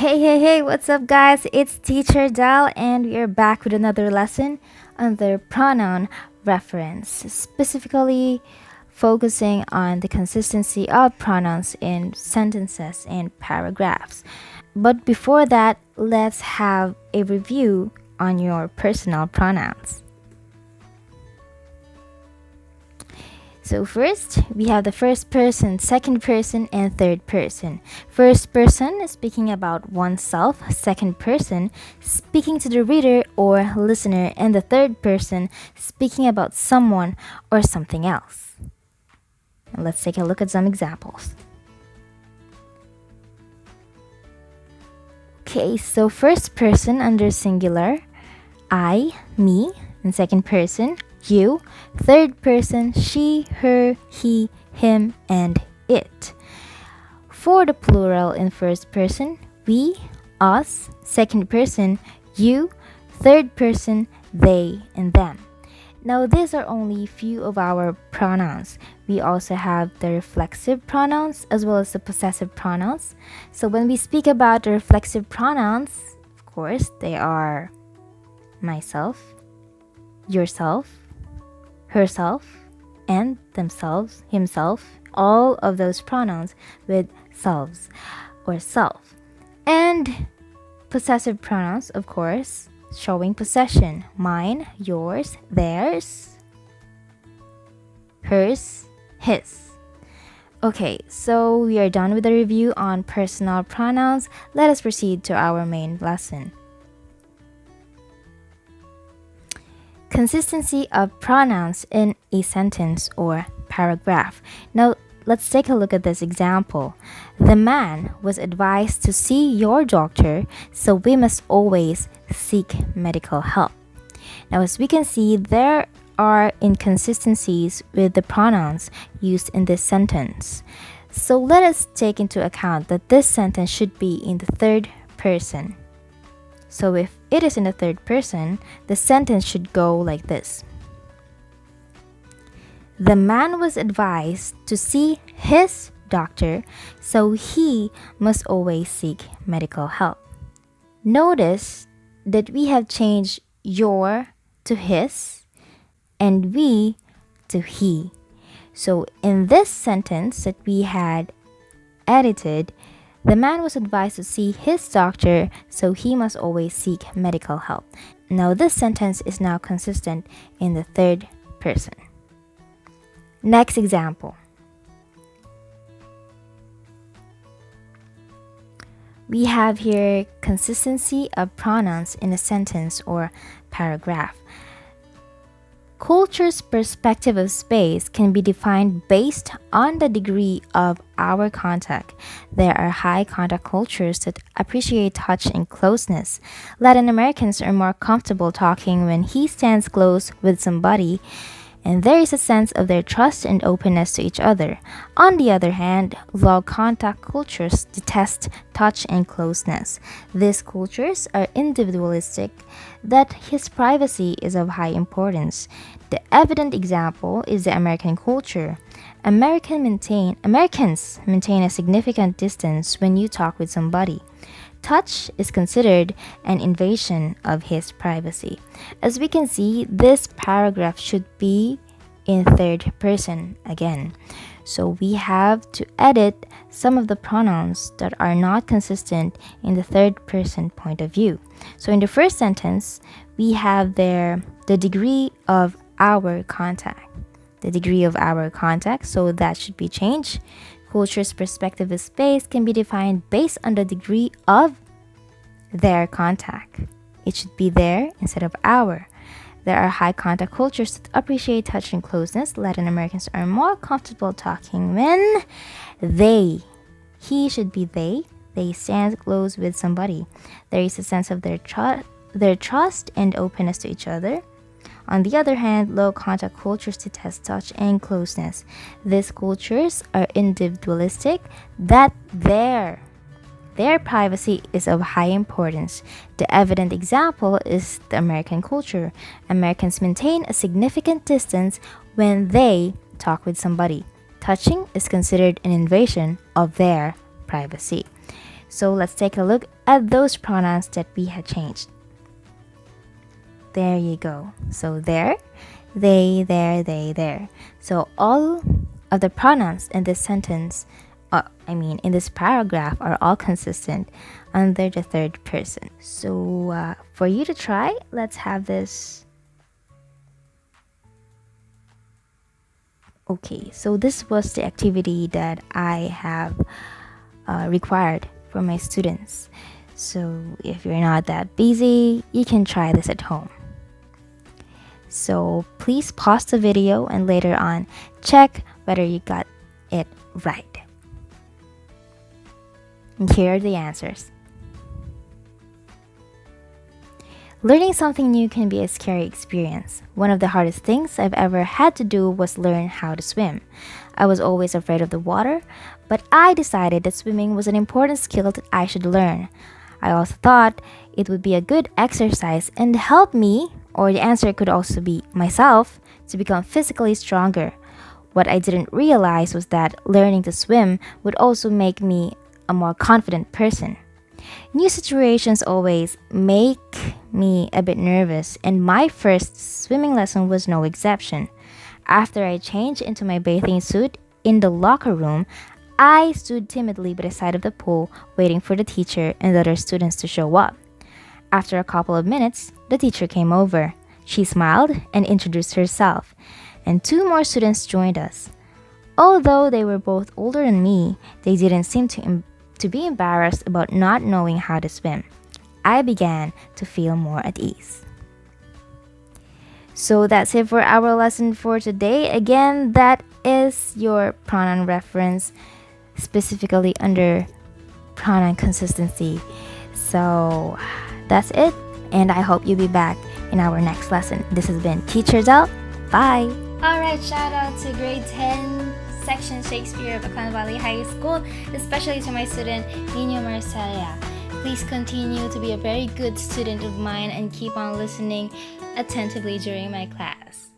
Hey, what's up, guys? It's Teacher Dal, and we are back with another lesson on the pronoun reference, specifically focusing on the consistency of pronouns in sentences and paragraphs. But before that, let's have a review on your personal pronouns. So first, we have the first person, second person, and third person. First person is speaking about oneself, second person speaking to the reader or listener, and the third person speaking about someone or something else. And let's take a look at some examples. Okay, so first person under singular, I, me, and second person, you, third person, she, her, he, him, and it. For the plural in first person, we, us, second person, you, third person, they, and them. Now, these are only few of our pronouns. We also have the reflexive pronouns as well as the possessive pronouns. So when we speak about the reflexive pronouns, of course, they are myself, yourself, herself, and themselves, himself, all of those pronouns with selves or self. And possessive pronouns, of course, showing possession, mine, yours, theirs, hers, his. Okay, so we are done with the review on personal pronouns. Let us proceed to our main lesson. Consistency of pronouns in a sentence or paragraph. Now, let's take a look at this example. The man was advised to see your doctor, so we must always seek medical help. Now, as we can see, there are inconsistencies with the pronouns used in this sentence. So let us take into account that this sentence should be in the third person. So if it is in the third person, the sentence should go like this. The man was advised to see his doctor, so he must always seek medical help. Notice that we have changed your to his and we to he. So in this sentence that we had edited, the man was advised to see his doctor, so he must always seek medical help. Now, this sentence is now consistent in the third person. Next example. We have here consistency of pronouns in a sentence or paragraph. Culture's perspective of space can be defined based on the degree of our contact. There are high contact cultures that appreciate touch and closeness. Latin Americans are more comfortable talking when he stands close with somebody, and there is a sense of their trust and openness to each other. On the other hand, low contact cultures detest touch and closeness. These cultures are individualistic, that his privacy is of high importance. The evident example is the American culture. Americans maintain a significant distance when you talk with somebody. Touch is considered an invasion of his privacy. As we can see, this paragraph should be in third person again. So we have to edit some of the pronouns that are not consistent in the third person point of view. So in the first sentence, we have there the degree of our contact. The degree of our contact, so that should be changed. Culture's perspective of space can be defined based on the degree of their contact. It should be their instead of our. There are high contact cultures that appreciate touch and closeness. Latin Americans are more comfortable talking when he should be they stand close with somebody. There is a sense of their trust and openness to each other. On the other hand, low contact cultures detest touch and closeness. These cultures are individualistic, that their privacy is of high importance. The evident example is the American culture. Americans maintain a significant distance when they talk with somebody. Touching is considered an invasion of their privacy. So let's take a look at those pronouns that we had changed. There you go. So there, they, there, they, there. So all of the pronouns in this sentence, in this paragraph, are all consistent under the third person. So for you to try, let's have this. Okay, so this was the activity that I have required for my students. So if you're not that busy, you can try this at home. So please pause the video and later on check whether you got it right. And here are the answers. Learning something new can be a scary experience. One of the hardest things I've ever had to do was learn how to swim. I was always afraid of the water, but I decided that swimming was an important skill that I should learn. I also thought it would be a good exercise and help me, or the answer could also be myself, to become physically stronger. What I didn't realize was that learning to swim would also make me a more confident person. New situations always make me a bit nervous, and my first swimming lesson was no exception. After I changed into my bathing suit in the locker room, I stood timidly by the side of the pool, waiting for the teacher and the other students to show up. After a couple of minutes, the teacher came over. She smiled and introduced herself, and 2 more students joined us. Although they were both older than me, they didn't seem to be embarrassed about not knowing how to swim. I began to feel more at ease. So that's it for our lesson for today. Again, that is your pronoun reference, specifically under pronoun consistency. So that's it, and I hope you'll be back in our next lesson. This has been Teacher Del. Bye! Alright, shout out to grade 10 section Shakespeare of Aklan Valley High School, especially to my student Nino Marcelia. Please continue to be a very good student of mine and keep on listening attentively during my class.